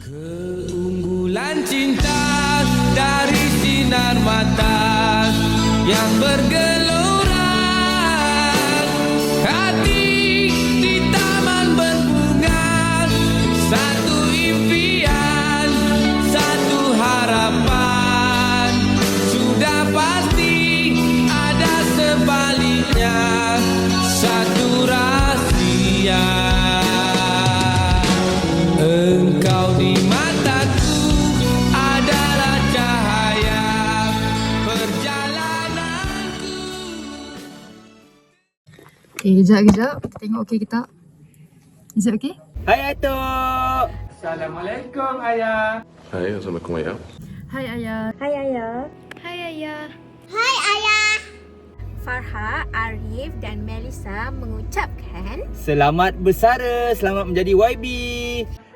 Keunggulan cinta dari sinar mata yang bergelora, hati di taman berbunga, satu impian, satu harapan, sudah pasti ada sebaliknya, satu rahasia. Engkau di mataku adalah cahaya perjalananku. Kejap. Tengok okey kita. Is it okay? Hai Atuk. Assalamualaikum ayah. Hai, Assalamualaikum ayah. Hai ayah. Hai Ayah. Hai Ayah. Hai Ayah. Farha, Arif dan Melissa mengucapkan Selamat bersara, selamat menjadi YB.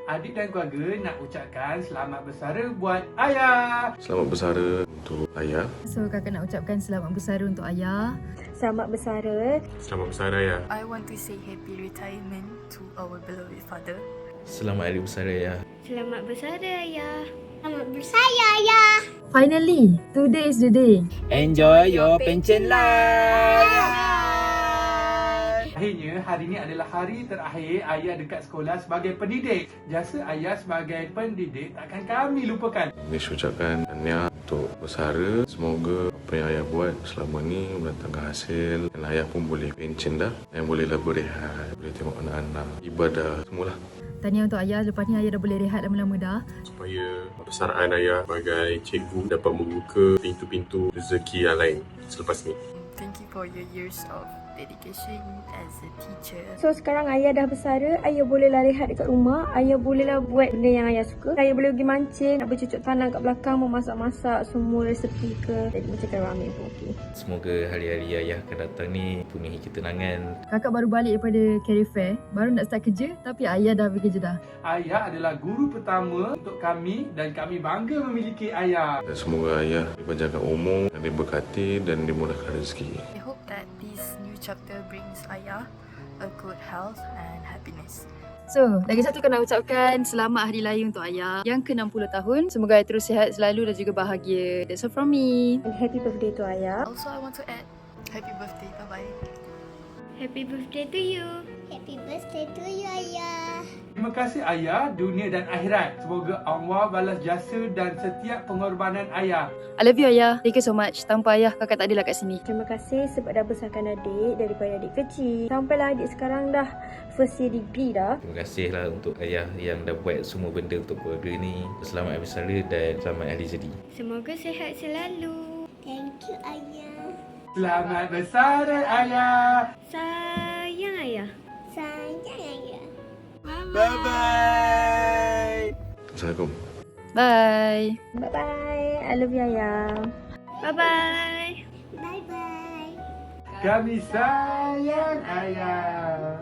Adik dan keluarga nak ucapkan selamat bersara buat ayah. Selamat bersara untuk ayah. So kakak nak ucapkan selamat bersara untuk ayah. Selamat bersara. Selamat bersara ayah. I want to say happy retirement to our beloved father. Selamat hari bersara ayah. Selamat bersara Ayah. Selamat bersaya Ayah. Finally, today is the day. Enjoy your pension life. Akhirnya hari ini adalah hari terakhir ayah dekat sekolah sebagai pendidik. Jasa ayah sebagai pendidik takkan kami lupakan. Ini ucapkan tahniah untuk bersara. Semoga apa yang ayah buat selama ni mendatangkan hasil dan ayah pun boleh pencen dah. Ayah bolehlah berehat, boleh tengok anak-anak, ibadah, semualah. Tahniah untuk ayah. Lepas ni ayah dah boleh rehat lama-lama dah. Supaya persaraan ayah sebagai cikgu dapat membuka pintu-pintu rezeki yang lain selepas ni. Thank you for your years of dedication as a teacher. So sekarang Ayah dah bersara, Ayah bolehlah rehat dekat rumah. Ayah bolehlah buat benda yang Ayah suka. Ayah boleh pergi mancing, nak bercucuk tanam kat belakang, memasak-masak semua resepi ke. Jadi macam ramen pun okey. Semoga hari-hari ayah akan datang ni penuhi ketenangan. Kakak baru balik daripada career fair. Baru nak start kerja tapi ayah dah pergi kerja dah. Ayah adalah guru pertama untuk kami dan kami bangga memiliki ayah. Dan semoga ayah dipanjangkan umur dan diberkati dan dimudahkan rezeki. I hope that this new chapter brings Ayah a good health and happiness. So, lagi satu kena ucapkan selamat hari lahir untuk ayah yang ke-60 tahun. Semoga ayah terus sihat selalu dan juga bahagia. That's all from me. And happy birthday to Ayah. Also, I want to add happy birthday. Bye-bye. Happy birthday to you. Happy birthday to you Ayah. Terima kasih ayah, dunia dan akhirat. Semoga Allah balas jasa dan setiap pengorbanan ayah. I love you ayah. Thank you so much. Tanpa ayah kakak tak adalah kat sini. Terima kasih sebab dah besarkan adik daripada adik kecil. Sampailah adik sekarang dah first year degree dah. Terima kasihlah untuk ayah yang dah buat semua benda untuk keluarga ni. Selamat hari bersara dan selamat hari jadi. Semoga sihat selalu. Thank you Ayah. Selamat bersara ayah. Sayang Ayah. Sayang Ayah. Bye-bye. Assalamualaikum. Bye. Bye-bye. I love you Ayah. Bye-bye. Bye-bye. Kami sayang ayah.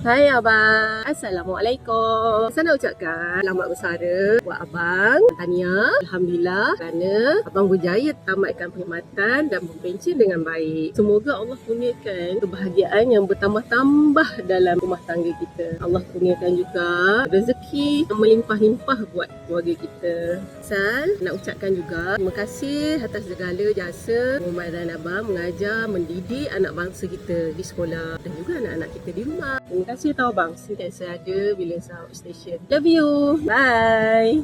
Hai Abang. Assalamualaikum. Saya nak ucapkan selamat bersara buat Abang. Tahniah. Alhamdulillah kerana Abang berjaya tamatkan perkhidmatan dan berpencen dengan baik. Semoga Allah kurniakan kebahagiaan yang bertambah-tambah dalam rumah tangga kita. Allah kurniakan juga rezeki yang melimpah-limpah buat keluarga kita. Sal, nak ucapkan juga terima kasih atas segala jasa Muhammad dan Abang mengajar, mendidik anak bangsa kita di sekolah dan juga anak-anak kita di rumah. Terima kasih tau bang, sentiasa ada bila saya outstation. Love you. Bye.